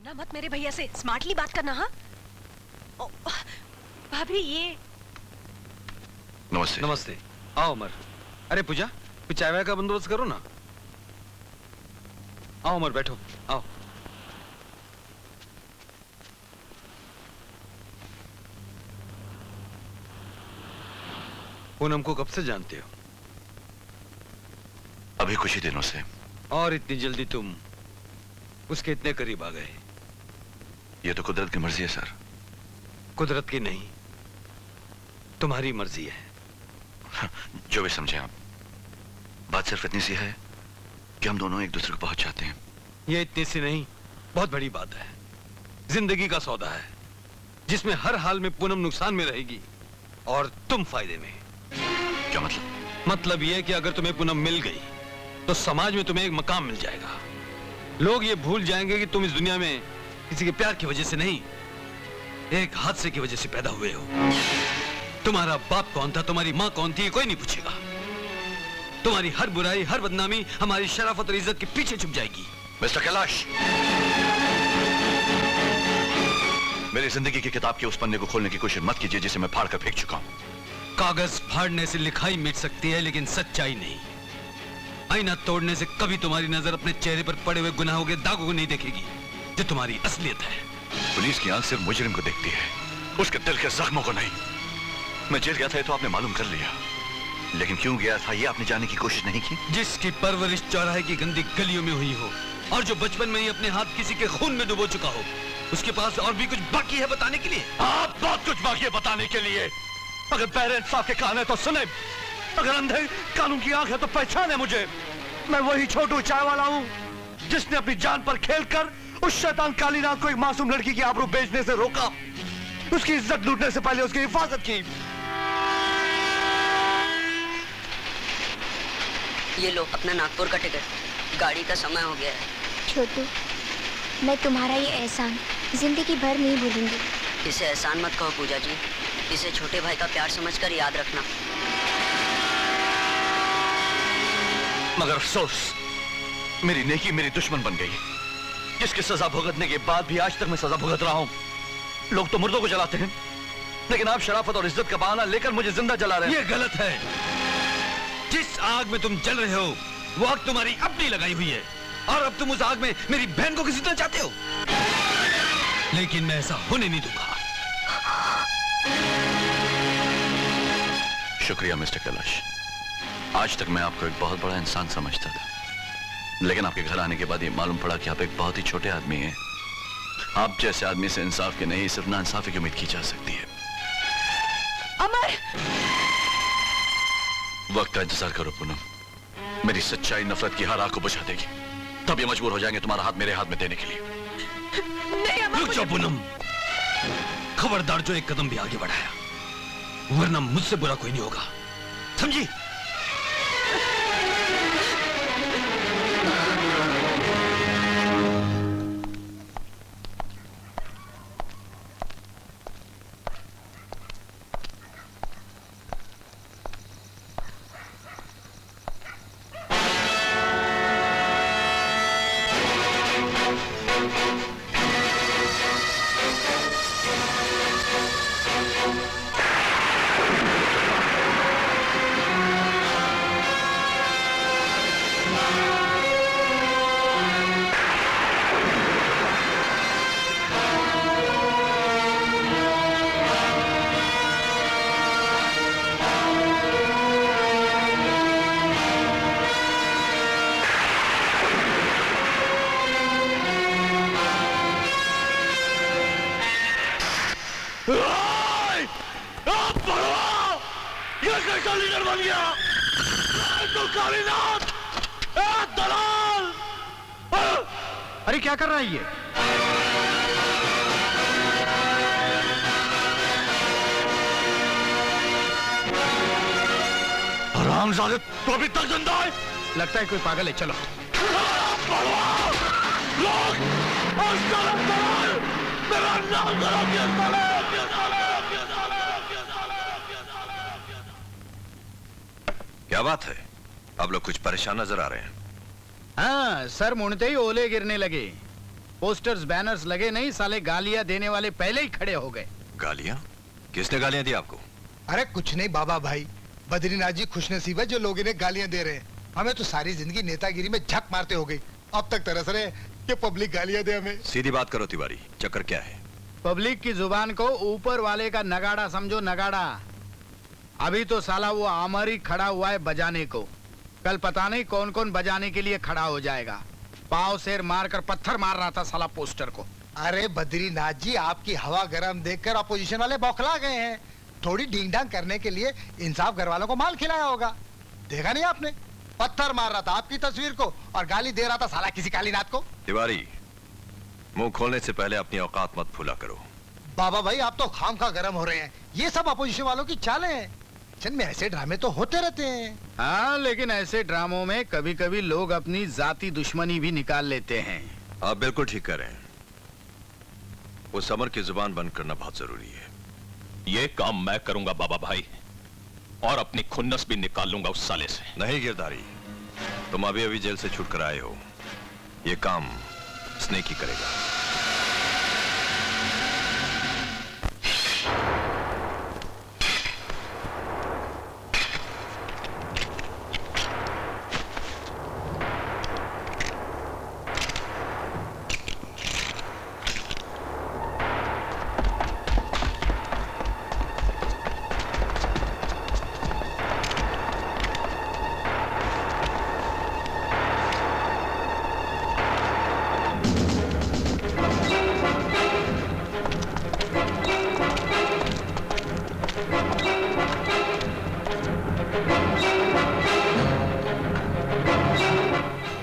डरना मत मेरे भैया से, स्मार्टली बात करना। हाँ भाभी ये। नमस्ते। नमस्ते। आओ उमर। अरे पूजा, कुछ चाय वाय का बंदोबस्त करो ना। आओ उमर, बैठो, आओ। पूनम को कब से जानते हो? अभी कुछ ही दिनों से। और इतनी जल्दी तुम उसके इतने करीब आ गए? ये तो कुदरत की मर्जी है सर। कुदरत की नहीं, तुम्हारी मर्जी है। जो भी समझे आप, बात सिर्फ इतनी सी है कि हम दोनों एक दूसरे को बहुत चाहते हैं। ये इतनी सी नहीं, बहुत बड़ी बात है। जिंदगी का सौदा है जिसमें हर हाल में पूनम नुकसान में रहेगी और तुम फायदे में। क्या मतलब? मतलब ये कि अगर तुम्हें पूनम मिल गई तो समाज में तुम्हें एक मकाम मिल जाएगा। लोग ये भूल जाएंगे कि तुम इस दुनिया में किसी के प्यार की वजह से नहीं, एक हादसे की वजह से पैदा हुए हो। तुम्हारा बाप कौन था, तुम्हारी माँ कौन थी, कोई नहीं पूछेगा। तुम्हारी हर बुराई, हर बदनामी हमारी शराफत और इज्जत के पीछे छुप जाएगी। मिस्टर कैलाश, मेरी जिंदगी की किताब के उस पन्ने को खोलने की कोशिश मत कीजिए जिसे मैं फाड़ कर फेंक चुका हूं। कागज फाड़ने से लिखाई मिट सकती है लेकिन सच्चाई नहीं। आईना तोड़ने से कभी तुम्हारी नजर अपने चेहरे पर पड़े हुए गुनाहों के दागों को नहीं देखेगी जो तुम्हारी असलियत है। पुलिस की आंख सिर्फ मुजरिम को देखती है, उसके दिल के जख्मों को नहीं। मैं जेल गया था तो आपने मालूम कर लिया, लेकिन क्यों गया था ये आपने जानने की कोशिश नहीं की। जिसकी परवरिश चौराहे की गंदी गलियों में हुई हो और जो बचपन में ही अपने हाथ किसी के खून में डुबो चुका हो, उसके पास और भी कुछ बाकी है बताने के लिए। आप बहुत कुछ बाकी है बताने के लिए। अगर बहरे इंसाफ के कान है तो सुने, अगर अंधे कानून की आंख है तो पहचाने मुझे। मैं वही छोटू चाय वाला हूँ जिसने अपनी जान पर खेलकर उस शैतान काली नाग को एक मासूम लड़की की आबरू बेचने से रोका, उसकी इज्जत लूटने से पहले उसकी हिफाजत की। ये लो अपना नागपुर का टिकट, गाड़ी का समय हो गया है। छोटू, मैं तुम्हारा ये एहसान जिंदगी भर नहीं भूलूंगी। इसे एहसान मत कहो पूजा जी, इसे छोटे भाई का प्यार समझकर याद रखना। मगर अफसोस, मेरी नेकी मेरी दुश्मन बन गई, जिसकी सजा भुगतने के बाद भी आज तक मैं सजा भुगत रहा हूं। लोग तो मुर्दों को जलाते हैं, लेकिन आप शराफत और इज्जत का बहाना लेकर मुझे जिंदा जला रहे हैं। ये गलत है। जिस आग में तुम जल रहे हो वो आग तुम्हारी अपनी लगाई हुई है, और अब तुम उस आग में मेरी बहन को घसीटना चाहते हो, लेकिन मैं ऐसा होने नहीं दूंगा। शुक्रिया मिस्टर कैलाश। आज तक मैं आपको एक बहुत बड़ा इंसान समझता था, लेकिन आपके घर आने के बाद ये मालूम पड़ा कि आप एक बहुत ही छोटे आदमी हैं। आप जैसे आदमी से इंसाफ की नहीं, सिर्फ नाइंसाफी की उम्मीद की जा सकती है। अमर! वक्त का इंतजार करो पूनम, मेरी सच्चाई नफरत की हर आग को बुझा देगी। तब ये मजबूर हो जाएंगे तुम्हारा हाथ मेरे हाथ में देने के लिए। नहीं अमर, रुक जाओ पूनम, खबरदार जो एक कदम भी आगे बढ़ाया, वरना मुझसे बुरा कोई नहीं होगा, समझी? लीडर बन गया तो कालीनाथ दलाल। अरे क्या कर रहा है ये? हरामजादे, तो अभी तक जिंदा है? लगता है कोई पागल है। चलो लोग, मेरा नाम करो। क्या बात है, आप लोग कुछ परेशान नजर आ रहे हैं। हाँ, सर मुड़ते ही ओले गिरने लगे। पोस्टर्स बैनर्स लगे नहीं, साले गालियां देने वाले पहले ही खड़े हो गए। गालियां? किसने गालियां दी आपको? अरे कुछ नहीं बाबा भाई, बद्रीनाथ जी खुशनसीब है जो लोग इन्हें गालियां दे रहे हैं। हमें तो सारी जिंदगी नेतागिरी में झक मारते हो गई, अब तक तरस रहे हैं कि पब्लिक गालियां दे हमें। सीधी बात करो तिवारी, चक्कर क्या है? पब्लिक की जुबान को ऊपर वाले का नगाड़ा समझो, नगाड़ा। अभी तो साला वो आमर ही खड़ा हुआ है बजाने को, कल पता नहीं कौन कौन बजाने के लिए खड़ा हो जाएगा। पाव शेर मारकर पत्थर मार रहा था साला पोस्टर को। अरे बद्रीनाथ जी, आपकी हवा गर्म देखकर अपोजिशन वाले बौखला गए हैं। थोड़ी डींग डांग करने के लिए इंसाफ घर वालों को माल खिलाया होगा। देखा नहीं आपने, पत्थर मार रहा था आपकी तस्वीर को और गाली दे रहा था साला किसी कालीनाथ को। तिवारी, मुंह खोलने से पहले अपनी औकात मत भूला करो। बाबा भाई आप तो खामखा गर्म हो रहे हैं, ये सब अपोजिशन वालों की चालें हैं। किचन में ऐसे ड्रामे तो होते रहते हैं। हाँ, लेकिन ऐसे ड्रामों में कभी कभी लोग अपनी जाती दुश्मनी भी निकाल लेते हैं। आप बिल्कुल ठीक कह रहे हैं, उस अमर की जुबान बंद करना बहुत जरूरी है। ये काम मैं करूंगा बाबा भाई, और अपनी खुन्नस भी निकाल लूंगा उस साले से। नहीं गिरधारी, तुम अभी अभी जेल से छूट कर आए हो, ये काम स्नेक ही करेगा।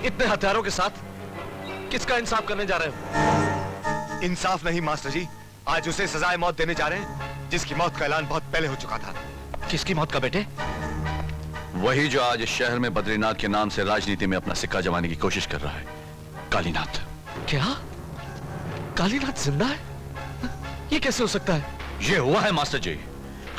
इतने हथियारों के साथ किसका इंसाफ करने जा रहे हो? इंसाफ नहीं मास्टर जी, आज उसे सजाए मौत देने जा रहे हैं जिसकी मौत का ऐलान बहुत पहले हो चुका था। किसकी मौत का बेटे? वही जो आज इस शहर में बद्रीनाथ के नाम से राजनीति में अपना सिक्का जमाने की कोशिश कर रहा है, कालीनाथ। क्या कालीनाथ जिंदा है? ये कैसे हो सकता है? ये हुआ है मास्टर जी,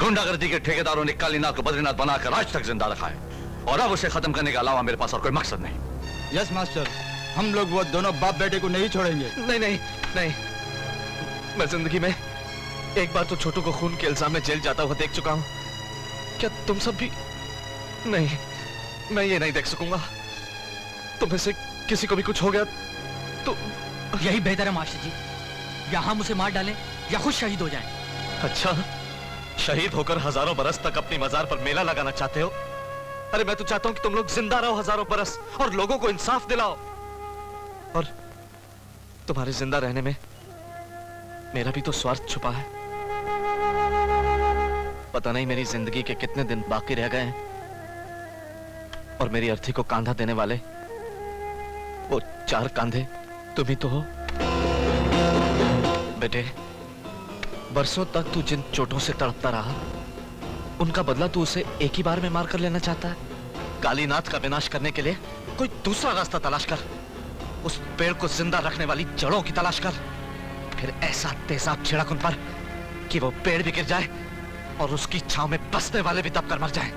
गुंडागर्दी के ठेकेदारों ने कालीनाथ को बद्रीनाथ बनाकर आज तक जिंदा रखा है, और अब उसे खत्म करने के अलावा मेरे पास और कोई मकसद नहीं। यस मास्टर, हम लोग वो दोनों बाप बेटे को नहीं छोड़ेंगे। नहीं नहीं नहीं, मैं जिंदगी में एक बार तो छोटू को खून के इल्जाम में जेल जाता हुआ देख चुका हूं। क्या तुम सब भी? नहीं, मैं ये नहीं देख सकूंगा। तुम्हें से किसी को भी कुछ हो गया तो यही बेहतर है मास्टर जी, या हम उसे मार डालें या खुद शहीद हो जाएं। अच्छा, शहीद होकर हजारों बरस तक अपनी मजार पर मेला लगाना चाहते हो? अरे मैं तो चाहता हूं कि तुम लोग जिंदा रहो हजारों बरस और लोगों को इंसाफ दिलाओ। और तुम्हारे जिंदा रहने में मेरा भी तो स्वार्थ छुपा है। पता नहीं मेरी जिंदगी के कितने दिन बाकी रह गए हैं, और मेरी अर्थी को कांधा देने वाले वो 4 कांधे तुम ही तो हो। बेटे, बरसों तक तू जिन चोटों से तड़पता रहा, उनका बदला तू उसे एक ही बार में मार कर लेना चाहता है। कालीनाथ का विनाश करने के लिए कोई दूसरा रास्ता तलाश कर। उस पेड़ को जिंदा रखने वाली जड़ों की तलाश कर, फिर ऐसा तेजाब छिड़क उन पर कि वो पेड़ भी गिर जाए और उसकी छांव में बसने वाले भी दबकर मर जाएं।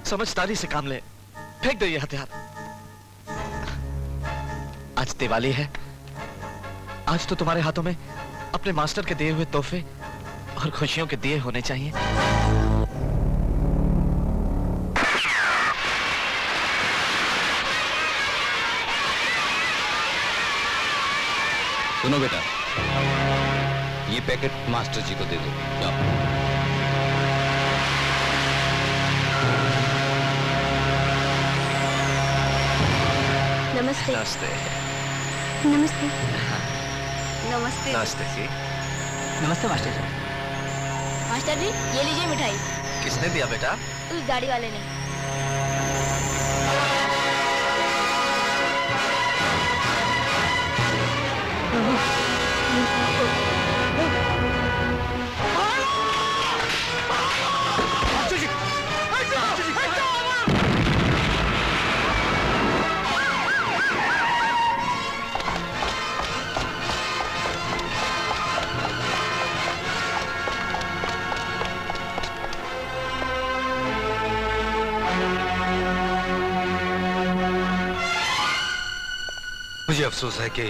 समझदारी से काम ले, फेंक दे ये हथियार। आज दिवाली है, आज तो तुम्हारे हाथों में अपने मास्टर के दिए हुए तोहफे और खुशियों के दिए होने चाहिए। सुनो बेटा, ये पैकेट मास्टर जी को दे दो, जाओ। नमस्ते। नमस्ते। नमस्ते। नमस्ते। नमस्ते जी। नमस्ते मास्टर जी। मास्टर जी, ये लीजिए मिठाई। किसने दिया बेटा? उस गाड़ी वाले ने। मुझे अफसोस है कि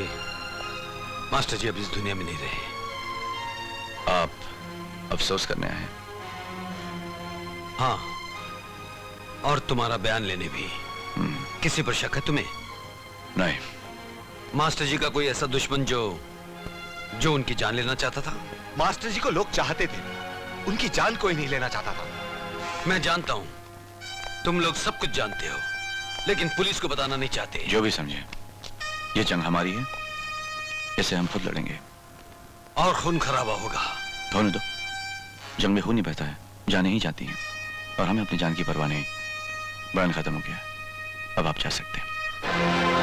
मास्टर जी अब इस दुनिया में नहीं रहे। आप अफसोस करने आए हैं? हाँ, और तुम्हारा बयान लेने भी। किसी पर शक है तुम्हें? नहीं। मास्टर जी का कोई ऐसा दुश्मन जो उनकी जान लेना चाहता था? मास्टर जी को लोग चाहते थे, उनकी जान कोई नहीं लेना चाहता था। मैं जानता हूं, तुम लोग सब कुछ जानते हो, लेकिन पुलिस को बताना नहीं चाहते। जो भी समझे, ये जंग हमारी है, इसे हम खुद लड़ेंगे। और खून खराबा होगा। होने दो, जंग में खून नहीं बहता है, जाने ही जाती हैं, और हमें अपनी जान की परवाह नहीं। बयान खत्म हो गया, अब आप जा सकते हैं।